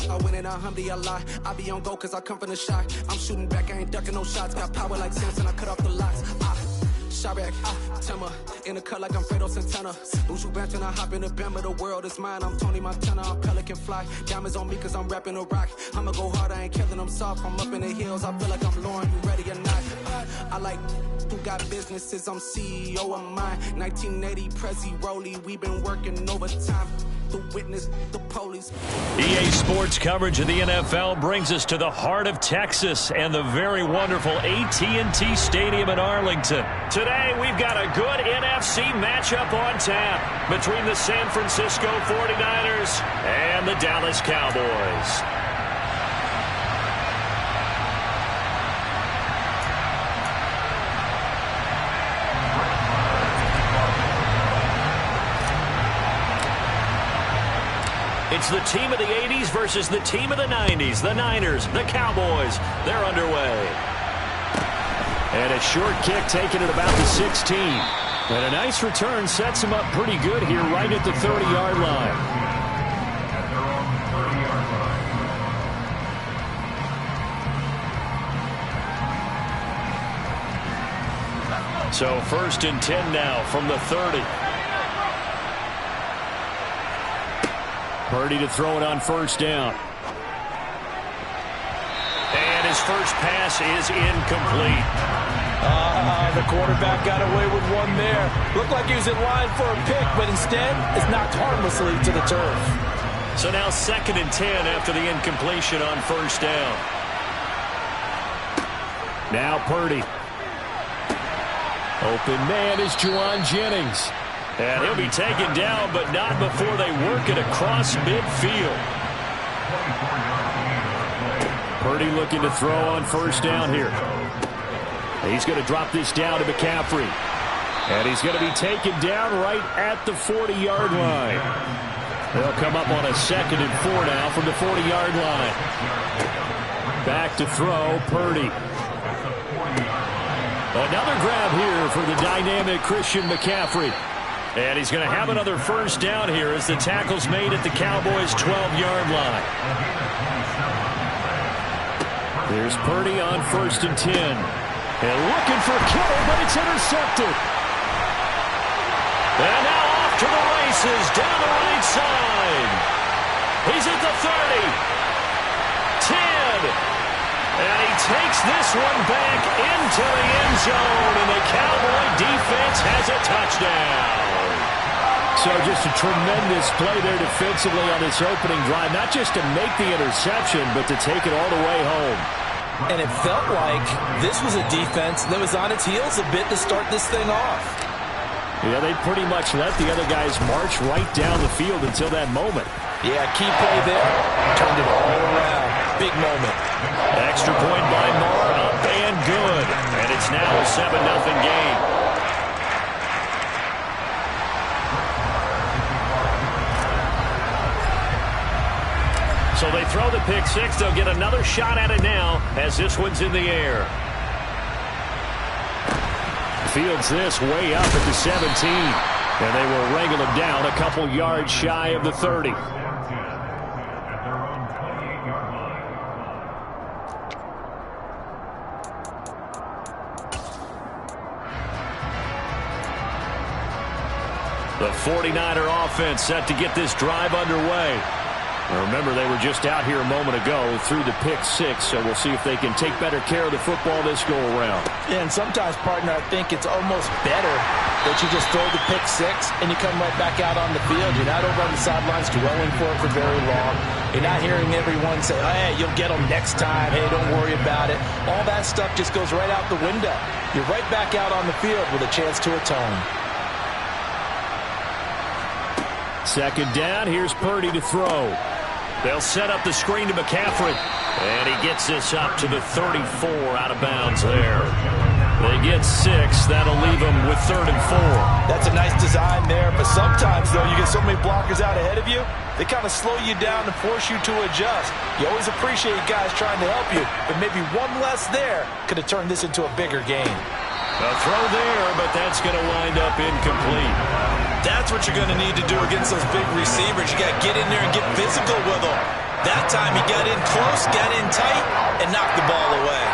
I win it, alhamdulillah. I be on go cause I come from the shot. I'm shooting back, I ain't ducking no shots. Got power like Samson, I cut off the locks. Sharek, Tema, in the cut like I'm Fredo Santana. Buju Banton, I hop in the Bama, the world is mine. I'm Tony Montana, I'm Pelican Fly. Diamonds on me cause I'm rapping a rock. I'ma go hard, I ain't killing them soft. I'm up in the hills, I feel like I'm Lauren, you ready or not? I like who got businesses, I'm CEO of mine. 1980 Prezi Rolly, we been working overtime. The witness, the police. EA Sports coverage of the NFL brings us to the heart of Texas and the very wonderful AT&T Stadium in Arlington. Today, we've got a good NFC matchup on tap between the San Francisco 49ers and the Dallas Cowboys. It's the team of the 80s versus the team of the 90s. The Niners, the Cowboys, they're underway. And a short kick taken at about the 16. And a nice return sets him up pretty good here right at the 30-yard line. So 1st and 10 now from the 30. Purdy to throw it on 1st down. And his first pass is incomplete. The quarterback got away with one there. Looked like he was in line for a pick, but instead it's knocked harmlessly to the turf. So now 2nd and 10 after the incompletion on 1st down. Now Purdy. Open man is Juwan Jennings. And he'll be taken down, but not before they work it across midfield. Purdy looking to throw on 1st down here. He's going to drop this down to McCaffrey. And he's going to be taken down right at the 40-yard line. They'll come up on a 2nd and 4 now from the 40-yard line. Back to throw, Purdy. Another grab here for the dynamic Christian McCaffrey. And he's going to have another 1st down here as the tackle's made at the Cowboys' 12-yard line. There's Purdy on 1st and 10. And looking for Kittle, but it's intercepted. And now off to the races down the right side. He's at the 30. 10. And he takes this one back into the end zone. And the Cowboy defense has a touchdown. So just a tremendous play there defensively on this opening drive. Not just to make the interception, but to take it all the way home. And it felt like this was a defense that was on its heels a bit to start this thing off. Yeah, they pretty much let the other guys march right down the field until that moment. Yeah, key play there. Turned it all around. Big moment. Extra point by Moore, up and good. And it's now a 7-0 game. So they throw the pick six. They'll get another shot at it now as this one's in the air. Fields this way up at the 17. And they will wrangle him down a couple yards shy of the 30. The 49er offense set to get this drive underway. Now remember, they were just out here a moment ago through the pick six, so we'll see if they can take better care of the football this go-around. Yeah, and sometimes, partner, I think it's almost better that you just throw the pick six and you come right back out on the field. You're not over on the sidelines dwelling for it for very long. You're not hearing everyone say, oh, hey, you'll get them next time. Hey, don't worry about it. All that stuff just goes right out the window. You're right back out on the field with a chance to atone. 2nd down, here's Purdy to throw. They'll set up the screen to McCaffrey. And he gets this up to the 34 out of bounds there. They get 6. That'll leave them with 3rd and 4. That's a nice design there. But sometimes, though, you get so many blockers out ahead of you, they kind of slow you down and force you to adjust. You always appreciate guys trying to help you. But maybe one less there could have turned this into a bigger game. A throw there, but that's going to wind up incomplete. That's what you're going to need to do against those big receivers. You got to get in there and get physical with them. That time he got in close, got in tight, and knocked the ball away.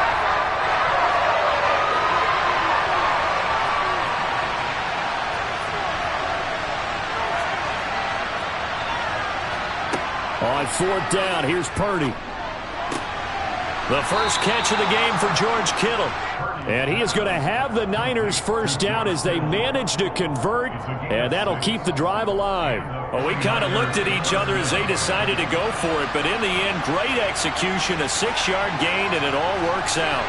On fourth down, here's Purdy. The first catch of the game for George Kittle. And he is going to have the Niners first down as they manage to convert, and that'll keep the drive alive. Well, we kind of looked at each other as they decided to go for it, but in the end, great execution, a 6-yard gain, and it all works out.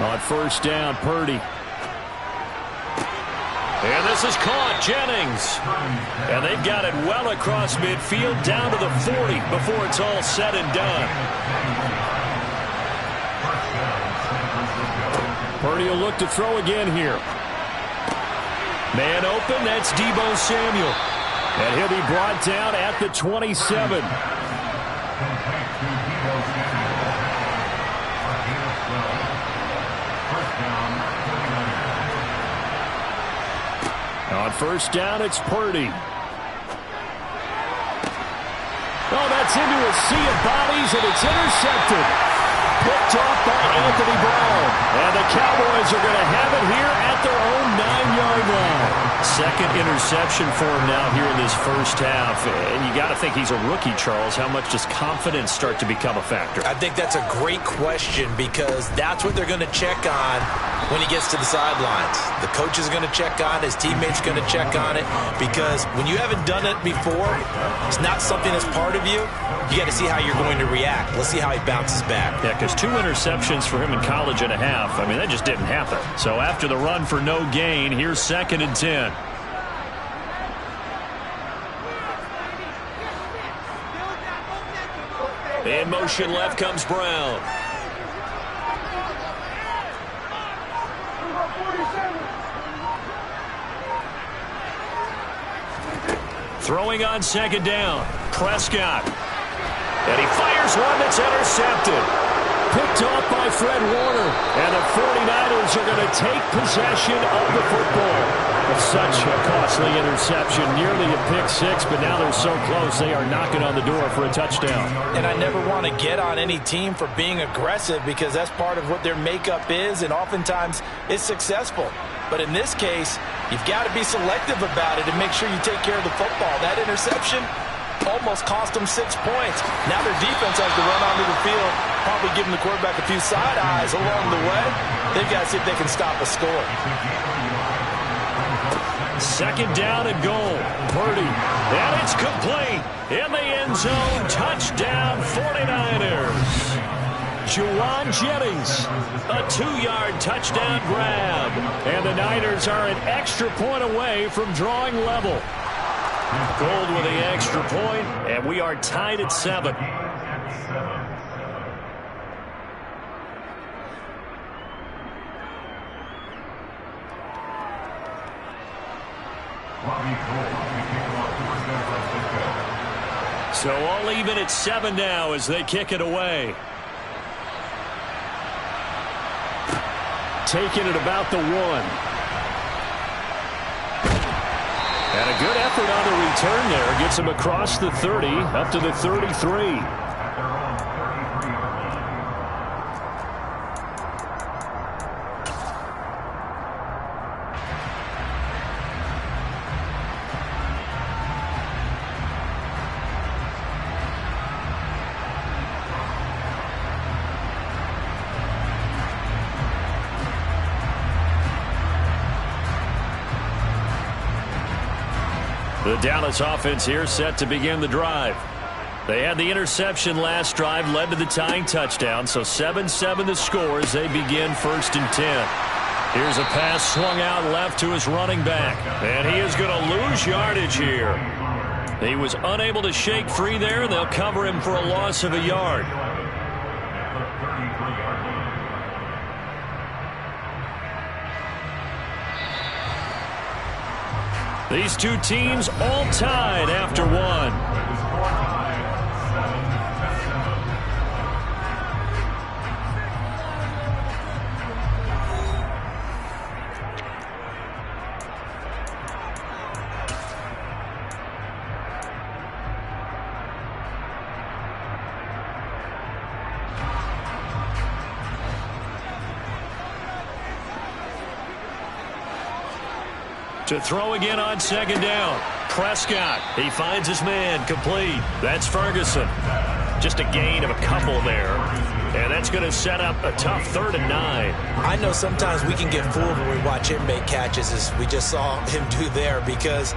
On first down, Purdy. And this is caught, Jennings. And they've got it well across midfield, down to the 40 before it's all said and done. Purdy will look to throw again here. Man open, that's Deebo Samuel. And he'll be brought down at the 27. On first down, it's Purdy. Oh, that's into a sea of bodies, and it's intercepted. Picked off by Anthony Brown. And the Cowboys are going to have it here at their own 9-yard line. Second interception for him now here in this first half. And you got to think he's a rookie, Charles. How much does confidence start to become a factor? I think that's a great question because that's what they're going to check on when he gets to the sidelines. The coach is going to check on, his teammates are going to check on it, because when you haven't done it before, it's not something that's part of you. You got to see how you're going to react. Let's see how he bounces back. Yeah, because 2 interceptions for him in college and a half. I mean, that just didn't happen. So after the run for no gain, here's 2nd and 10. In motion left comes Brown. Throwing on 2nd down. Prescott. And he fires one that's intercepted. Picked off by Fred Warner. And the 49ers are going to take possession of the football. Such a costly interception. Nearly a pick six, but now they're so close they are knocking on the door for a touchdown. And I never want to get on any team for being aggressive because that's part of what their makeup is, and oftentimes it's successful. But in this case, you've got to be selective about it and make sure you take care of the football. That interception almost cost them 6 points. Now their defense has to run onto the field, probably giving the quarterback a few side eyes along the way. They've got to see if they can stop a score. 2nd down and goal. Purdy. And it's complete. In the end zone. Touchdown 49ers. Juwan Jennings. A 2-yard touchdown grab. And the Niners are an extra point away from drawing level. Gold with the extra point, and we are tied at 7. So all even at 7 now as they kick it away. Taking it about the 1. And a good effort on the return there. Gets him across the 30, up to the 33. The Dallas offense here set to begin the drive. They had the interception last drive, led to the tying touchdown, so 7-7 the score as they begin 1st and 10. Here's a pass swung out left to his running back, and he is going to lose yardage here. He was unable to shake free there, and they'll cover him for a loss of a yard. These two teams all tied after 1. To throw again on second down. Prescott, he finds his man, complete. That's Ferguson. Just a gain of a couple there. And that's going to set up a tough 3rd and 9. I know sometimes we can get fooled when we watch him make catches, as we just saw him do there, because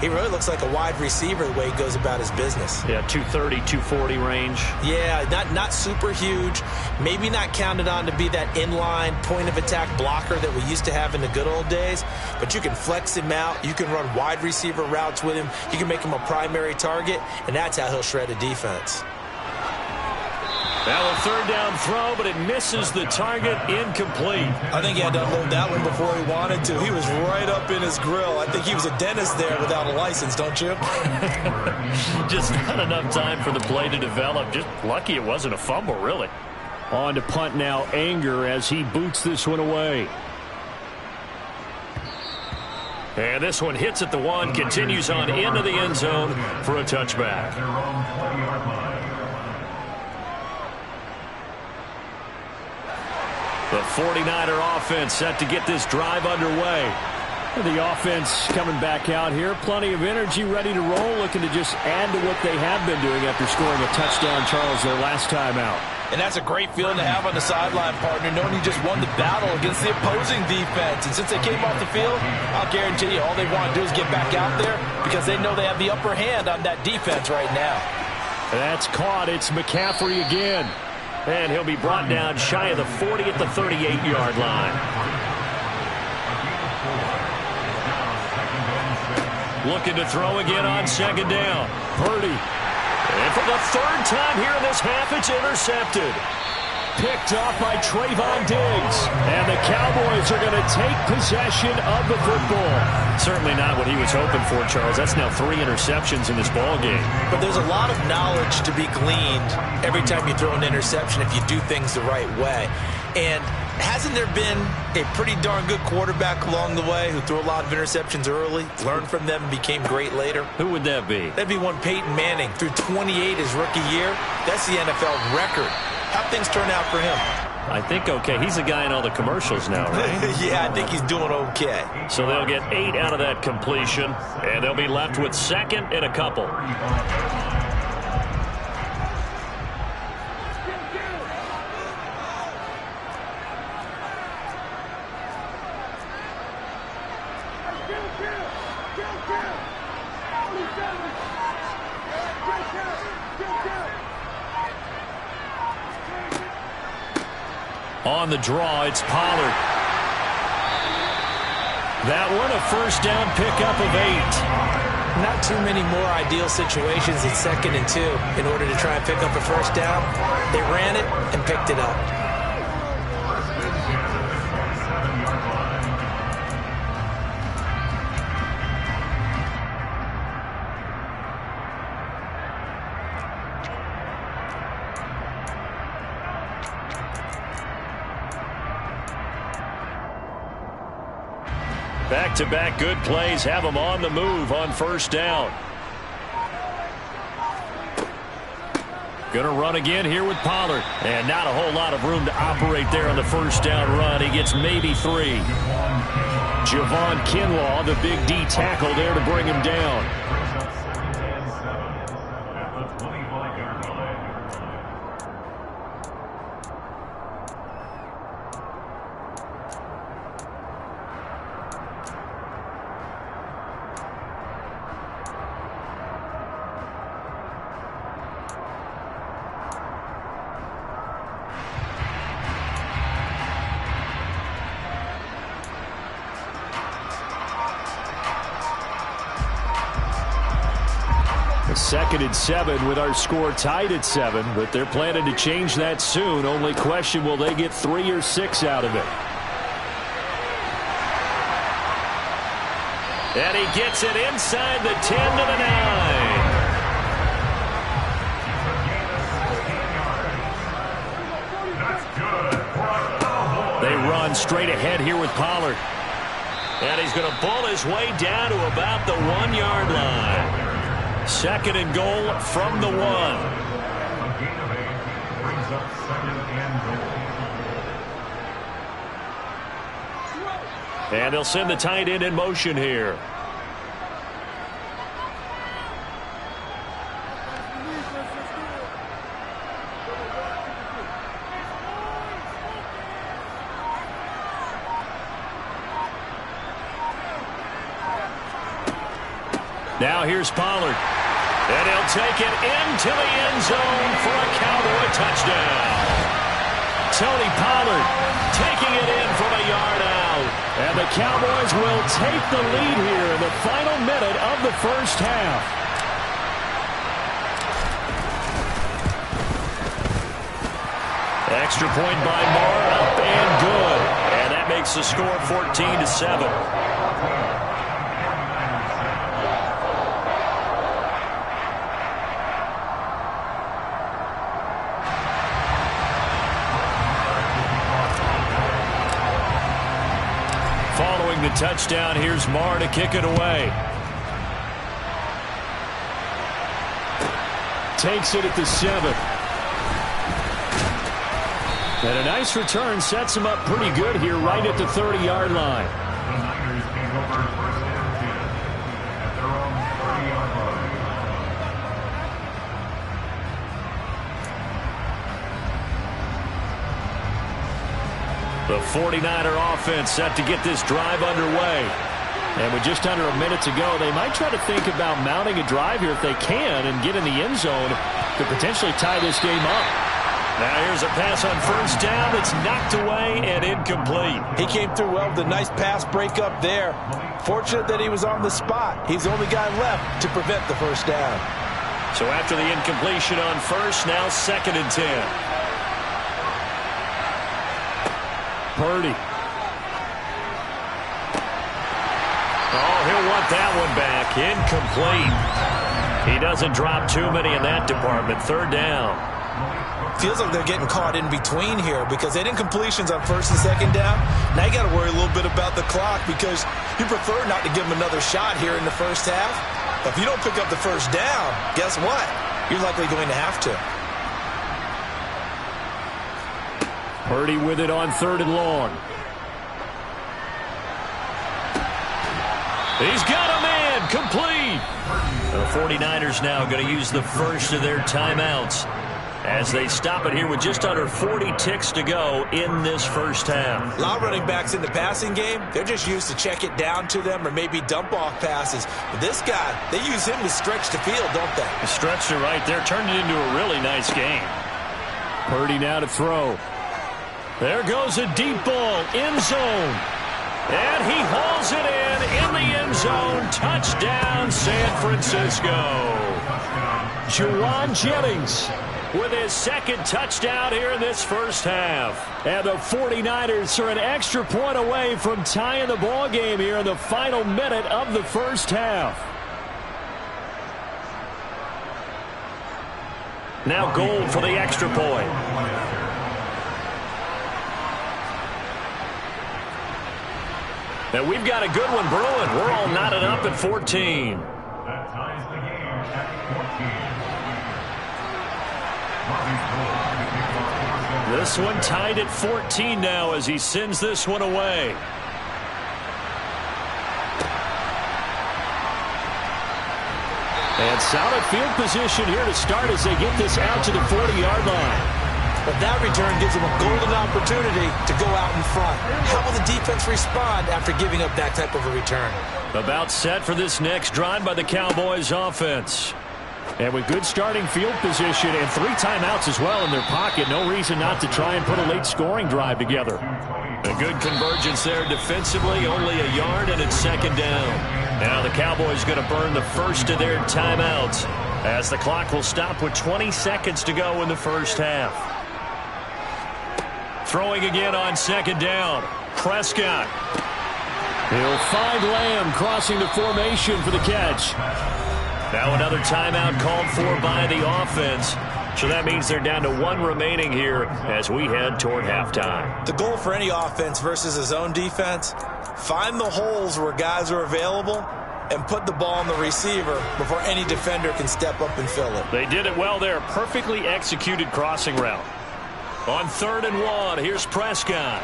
he really looks like a wide receiver the way he goes about his business. Yeah, 230, 240 range. Yeah, not super huge. Maybe not counted on to be that inline point-of-attack blocker that we used to have in the good old days. But you can flex him out. You can run wide receiver routes with him. You can make him a primary target, and that's how he'll shred a defense. Now a 3rd down throw, but it misses the target, incomplete. I think he had to unload that one before he wanted to. He was right up in his grill. I think he was a dentist there without a license, don't you? Just not enough time for the play to develop. Just lucky it wasn't a fumble, really. On to punt now, Anger, as he boots this one away. And this one hits at the 1, continues on into the end zone for a touchback. The 49er offense set to get this drive underway. The offense coming back out here. Plenty of energy, ready to roll, looking to just add to what they have been doing after scoring a touchdown, Charles, their last time out. And that's a great feeling to have on the sideline, partner, knowing you just won the battle against the opposing defense. And since they came off the field, I'll guarantee you all they want to do is get back out there because they know they have the upper hand on that defense right now. That's caught. It's McCaffrey again. And he'll be brought down shy of the 40 at the 38-yard line. Looking to throw again on second down. Purdy. And for the 3rd time here in this half, it's intercepted. Picked off by Trayvon Diggs. And the Cowboys are going to take possession of the football. Certainly not what he was hoping for, Charles. That's now 3 interceptions in this ball game. But there's a lot of knowledge to be gleaned every time you throw an interception if you do things the right way. And hasn't there been a pretty darn good quarterback along the way who threw a lot of interceptions early, learned from them, and became great later? Who would that be? That'd be one Peyton Manning. Threw 28 his rookie year. That's the NFL record. How'd things turn out for him? I think okay. He's the guy in all the commercials now, right? Yeah, I think he's doing okay. So they'll get 8 out of that completion, and they'll be left with 2nd and a couple. On the draw, it's Pollard. That one, a 1st down pickup of 8. Not too many more ideal situations at 2nd and 2 in order to try and pick up a 1st down. They ran it and picked it up. Back-to-back good plays have them on the move on 1st down. Going to run again here with Pollard. And not a whole lot of room to operate there on the 1st down run. He gets maybe 3. Javon Kinlaw, the big D tackle there to bring him down. Second and 7 with our score tied at 7, but they're planning to change that soon. Only question, will they get 3 or 6 out of it? And he gets it inside the 10 to the 9. They run straight ahead here with Pollard. And he's going to bull his way down to about the 1-yard line. 2nd and goal from the 1. And they'll send the tight end in motion here. Now here's Pollard. And he'll take it into the end zone for a Cowboy touchdown. Tony Pollard taking it in from a yard out. And the Cowboys will take the lead here in the final minute of the first half. Extra point by Marr, up and good. And that makes the score 14-7. Following the touchdown, here's Marr to kick it away. Takes it at the 7. And a nice return sets him up pretty good here right at the 30-yard line. The 49er offense set to get this drive underway. And with just under a minute to go, they might try to think about mounting a drive here if they can and get in the end zone to potentially tie this game up. Now here's a pass on first down that's knocked away and incomplete. He came through well with a nice pass breakup there. Fortunate that he was on the spot. He's the only guy left to prevent the first down. So after the incompletion on first, now 2nd and 10. Purdy. Oh, he'll want that one back. Incomplete. He doesn't drop too many in that department. 3rd down. Feels like they're getting caught in between here because they had incompletions on 1st and 2nd down. Now you got to worry a little bit about the clock because you prefer not to give them another shot here in the first half. But if you don't pick up the first down, guess what? You're likely going to have to. Purdy with it on 3rd and long. He's got a man complete. The 49ers now going to use the first of their timeouts as they stop it here with just under 40 ticks to go in this first half. A lot of running backs in the passing game, they're just used to check it down to them or maybe dump off passes. But this guy, they use him to stretch the field, don't they? He stretched it right there, turned it into a really nice game. Purdy now to throw. There goes a deep ball, end zone. And he hauls it in the end zone. Touchdown, San Francisco. Juwan Jennings with his 2nd touchdown here in this first half. And the 49ers are an extra point away from tying the ball game here in the final minute of the first half. Now Gold for the extra point. And we've got a good one brewing. We're all knotted up at 14. That ties the game at 14. This one tied at 14 now as he sends this one away. And solid field position here to start as they get this out to the 40-yard line. But that return gives them a golden opportunity to go out in front. How will the defense respond after giving up that type of a return? About set for this next drive by the Cowboys offense. And with good starting field position and 3 timeouts as well in their pocket, no reason not to try and put a late scoring drive together. A good convergence there defensively, only a yard, and it's 2nd down. Now the Cowboys going to burn the first of their timeouts as the clock will stop with 20 seconds to go in the first half. Throwing again on 2nd down. Prescott. He'll find Lamb crossing the formation for the catch. Now another timeout called for by the offense. So that means they're down to 1 remaining here as we head toward halftime. The goal for any offense versus a zone defense, find the holes where guys are available and put the ball on the receiver before any defender can step up and fill it. They did it well there. Perfectly executed crossing route. On 3rd and 1, here's Prescott.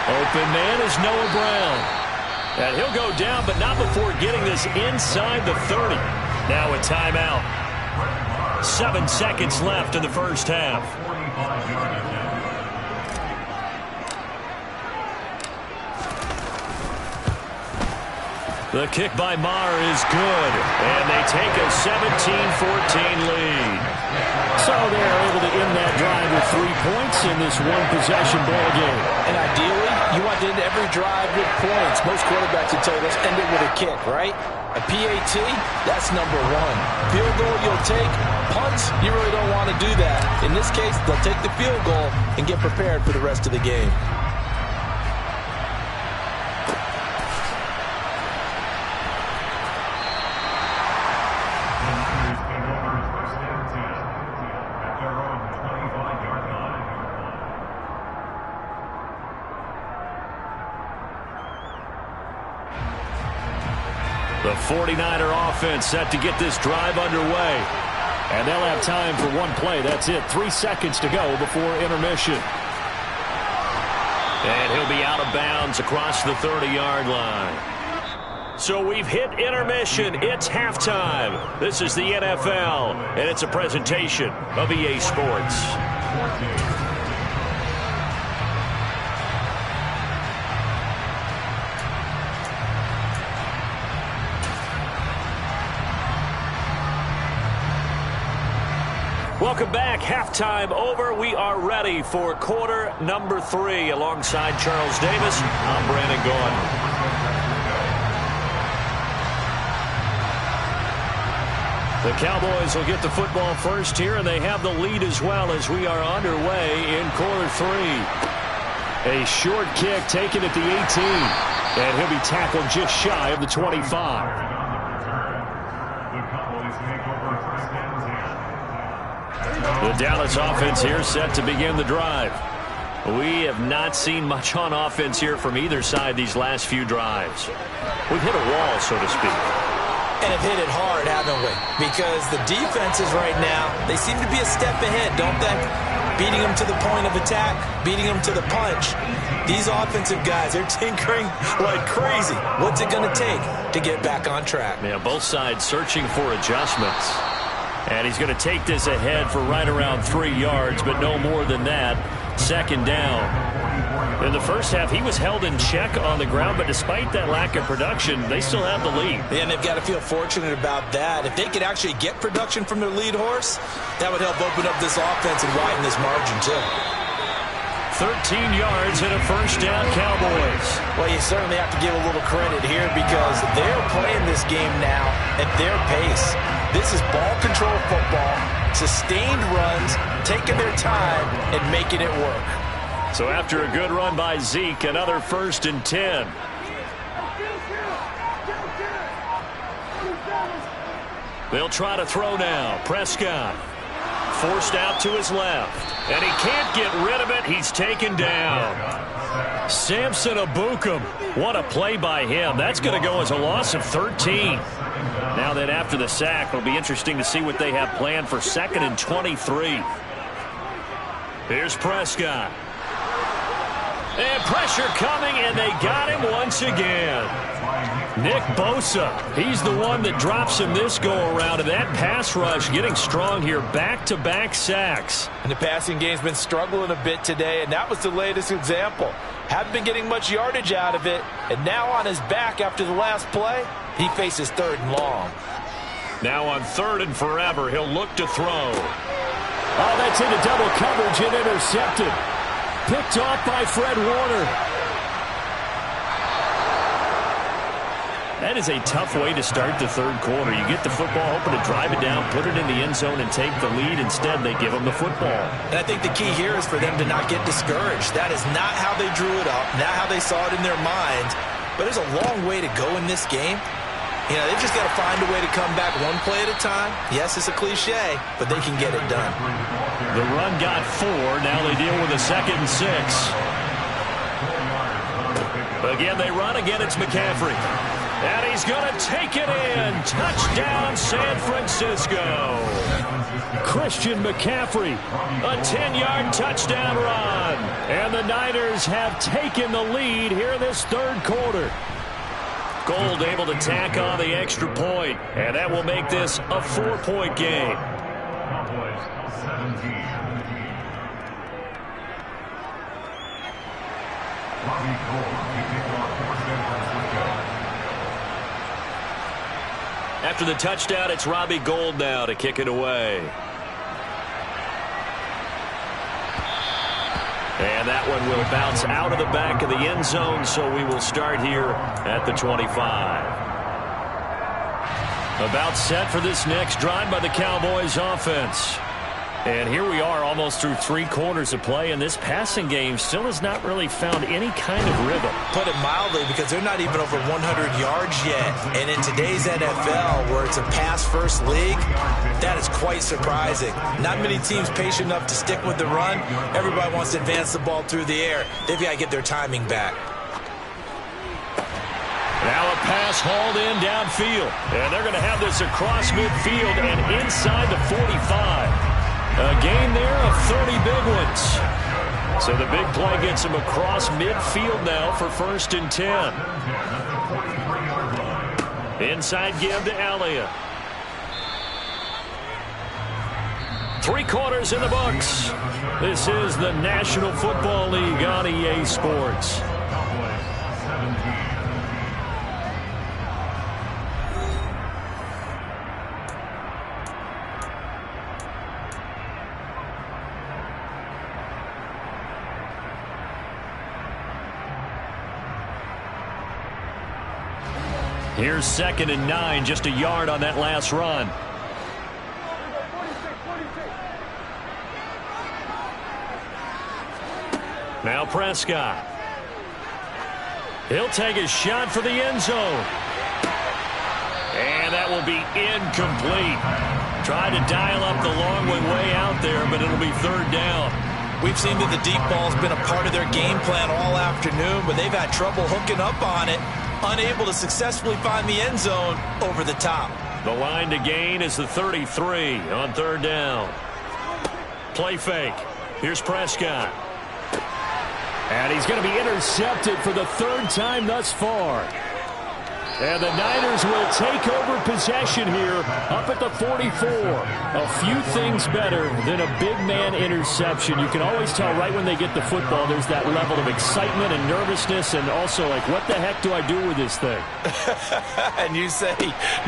Open man is Noah Brown. And he'll go down, but not before getting this inside the 30. Now a timeout. 7 seconds left in the first half. 45-yard attempt. The kick by Maher is good, and they take a 17-14 lead. So they're able to end that drive with 3 points in this one-possession ball game. And ideally, you want to end every drive with points. Most quarterbacks would tell us end it with a kick, right? A PAT, that's number one. Field goal you'll take. Punts, you really don't want to do that. In this case, they'll take the field goal and get prepared for the rest of the game. The 49er offense set to get this drive underway. And they'll have time for one play. That's it. 3 seconds to go before intermission. And he'll be out of bounds across the 30-yard line. So we've hit intermission. It's halftime. This is the NFL, and it's a presentation of EA Sports. Welcome back. Halftime over. We are ready for quarter number 3. Alongside Charles Davis, I'm Brandon Gaudin. The Cowboys will get the football first here, and they have the lead as well as we are underway in quarter 3. A short kick taken at the 18, and he'll be tackled just shy of the 25. The Cowboys take over first and 10. The Dallas offense here set to begin the drive. We have not seen much on offense here from either side these last few drives. We've hit a wall, so to speak. And have hit it hard, haven't we? Because the defenses right now, they seem to be a step ahead, don't they? Beating them to the point of attack, beating them to the punch. These offensive guys, they're tinkering like crazy. What's it going to take to get back on track? Yeah, both sides searching for adjustments. And he's going to take this ahead for right around 3 yards, but no more than that. Second down. In the first half, he was held in check on the ground, but despite that lack of production, they still have the lead. And they've got to feel fortunate about that. If they could actually get production from their lead horse, that would help open up this offense and widen this margin, too. 13 yards and a first down, Cowboys. Well, you certainly have to give a little credit here because they're playing this game now at their pace. This is ball control football, sustained runs, taking their time and making it work. So after a good run by Zeke, another first and 10. They'll try to throw now. Prescott forced out to his left. And he can't get rid of it. He's taken down. Samson Ebukam. What a play by him. That's going to go as a loss of 13. Now that after the sack, it'll be interesting to see what they have planned for 2nd and 23. Here's Prescott. And pressure coming, and they got him once again. Nick Bosa, he's the one that drops him this go-around, and that pass rush getting strong here, back-to-back sacks. And the passing game's been struggling a bit today, and that was the latest example. Haven't been getting much yardage out of it, and now on his back after the last play, he faces 3rd and long. Now on 3rd and forever, he'll look to throw. Oh, that's into double coverage and intercepted. Picked off by Fred Warner. That is a tough way to start the 3rd quarter. You get the football, hoping to drive it down, put it in the end zone, and take the lead. Instead, they give them the football. And I think the key here is for them to not get discouraged. That is not how they drew it up, not how they saw it in their minds. But there's a long way to go in this game. You know, they've just got to find a way to come back one play at a time. Yes, it's a cliche, but they can get it done. The run got 4. Now they deal with a 2nd and 6. Again, they run. Again, it's McCaffrey. And he's he's going to take it in. Touchdown, San Francisco. Christian McCaffrey, a 10-yard touchdown run. And the Niners have taken the lead here in this third quarter. Gold able to tack on the extra point, and that will make this a 4-point game. Cowboys 17. Robbie Gould, he kicked off for San Francisco. After the touchdown, it's Robbie Gould now to kick it away. And that one will bounce out of the back of the end zone, so we will start here at the 25. About set for this next drive by the Cowboys offense. And here we are almost through 3 quarters of play, and this passing game still has not really found any kind of rhythm. Put it mildly, because they're not even over 100 yards yet. And in today's NFL, where it's a pass-first league, that is quite surprising. Not many teams patient enough to stick with the run. Everybody wants to advance the ball through the air. They've got to get their timing back. Now a pass hauled in downfield. And they're going to have this across midfield and inside the 45. A gain there of 30 big ones. So the big play gets him across midfield now for 1st and 10. Inside give to Elliott. 3 quarters in the books. This is the National Football League on EA Sports. Cowboys 17. Here's 2nd and 9, just a yard on that last run. Now Prescott. He'll take a shot for the end zone. And that will be incomplete. Tried to dial up the long way out there, but it'll be 3rd down. We've seen that the deep ball's been a part of their game plan all afternoon, but they've had trouble hooking up on it. Unable to successfully find the end zone over the top. The line to gain is the 33 on 3rd down. Play fake. Here's Prescott. And he's going to be intercepted for the 3rd time thus far. And the Niners will take over possession here up at the 44. A few things better than a big man interception. You can always tell right when they get the football there's that level of excitement and nervousness, and also like, what the heck do I do with this thing? And you say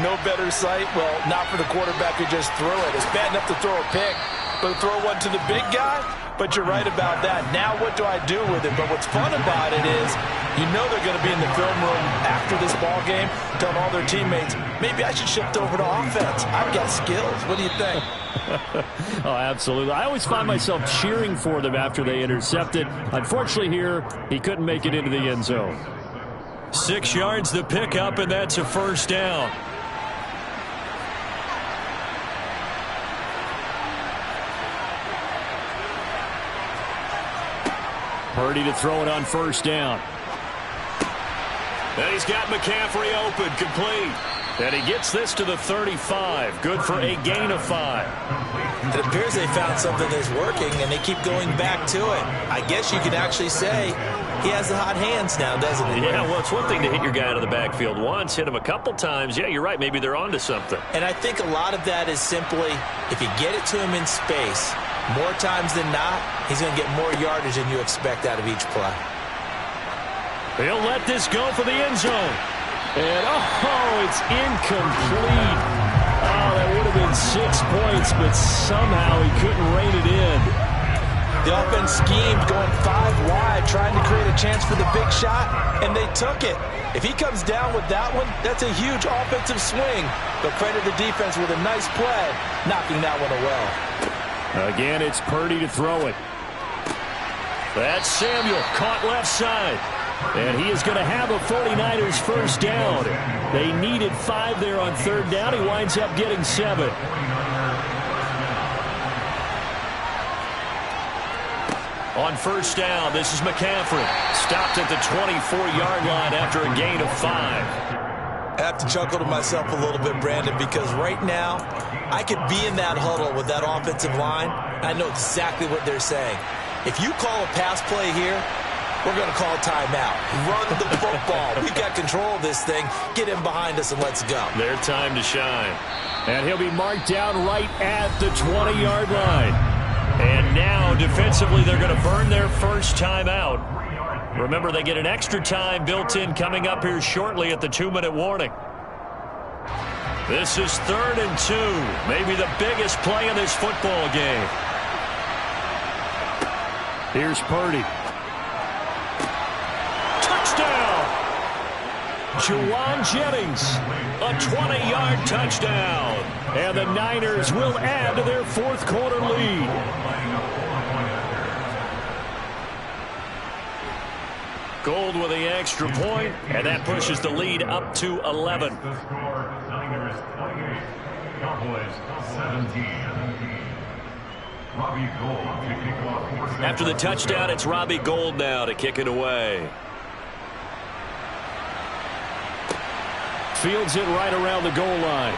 no better sight? Well, not for the quarterback who just threw it. It's bad enough to throw a pick, but throw one to the big guy? But you're right about that. Now what do I do with it? But what's fun about it is you know they're going to be in the film room after this ball game telling all their teammates, maybe I should shift over to offense. I've got skills. What do you think? Oh, absolutely. I always find myself cheering for them after they intercepted. Unfortunately here, he couldn't make it into the end zone. 6 yards to pick up, and that's a 1st down. Purdy to throw it on 1st down. And he's got McCaffrey open, complete. And he gets this to the 35. Good for a gain of 5. It appears they found something that's working, and they keep going back to it. I guess you could actually say he has the hot hands now, doesn't he? Yeah, well, it's one thing to hit your guy out of the backfield once, hit him a couple times. Yeah, you're right. Maybe they're onto something. And I think a lot of that is simply if you get it to him in space, more times than not, he's going to get more yardage than you expect out of each play. He'll let this go for the end zone. And, oh, it's incomplete. Oh, that would have been 6 points, but somehow he couldn't rein it in. The offense schemed going 5 wide, trying to create a chance for the big shot, and they took it. If he comes down with that one, that's a huge offensive swing. But credit the defense with a nice play, knocking that one away. Again, it's Purdy to throw it. That's Samuel, caught left side. And he is going to have a 49ers 1st down. They needed 5 there on 3rd down. He winds up getting 7. On 1st down, this is McCaffrey. Stopped at the 24-yard line after a gain of 5. I have to chuckle to myself a little bit, Brandon, because right now I could be in that huddle with that offensive line. I know exactly what they're saying. If you call a pass play here, we're going to call timeout. Run the football. We've got control of this thing. Get him behind us and let's go. Their time to shine. And he'll be marked down right at the 20-yard line. And now, defensively, they're going to burn their first timeout. Remember, they get an extra time built in coming up here shortly at the 2-minute warning. This is 3rd and 2. Maybe the biggest play in this football game. Here's Purdy. Touchdown! Juwan Jennings, a 20-yard touchdown. And the Niners will add to their fourth quarter lead. Gold with the extra point, and that pushes the lead up to 11. The score, Niners 28, Cowboys 17. Robbie Gould to kick off. After the touchdown, it's Robbie Gould now to kick it away. Fields it right around the goal line.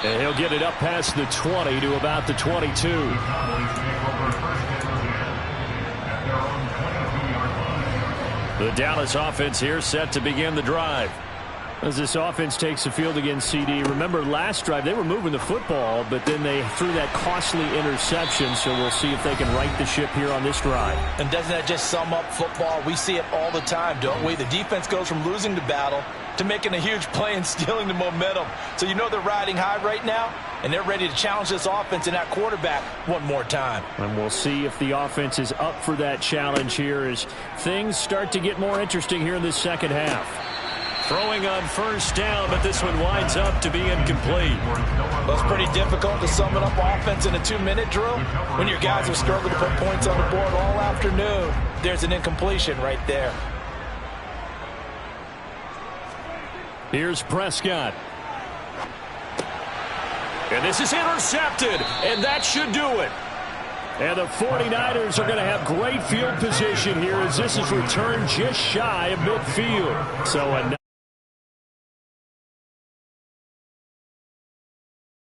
And he'll get it up past the 20 to about the 22. Cowboys take over first and 10 at their own 22-yard line. The Dallas offense here set to begin the drive. As this offense takes the field against CD, remember last drive they were moving the football, but then they threw that costly interception, so we'll see if they can right the ship here on this drive. And doesn't that just sum up football? We see it all the time, don't we? The defense goes from losing the battle to making a huge play and stealing the momentum. So you know they're riding high right now, and they're ready to challenge this offense and that quarterback one more time. And we'll see if the offense is up for that challenge here as things start to get more interesting here in this second half. Throwing on first down, but this one winds up to be incomplete. Well, it's pretty difficult to sum it up offense in a 2-minute drill when your guys have struggled to put points on the board all afternoon. There's an incompletion right there. Here's Prescott. And this is intercepted, and that should do it. And the 49ers are going to have great field position here as this is returned just shy of midfield. So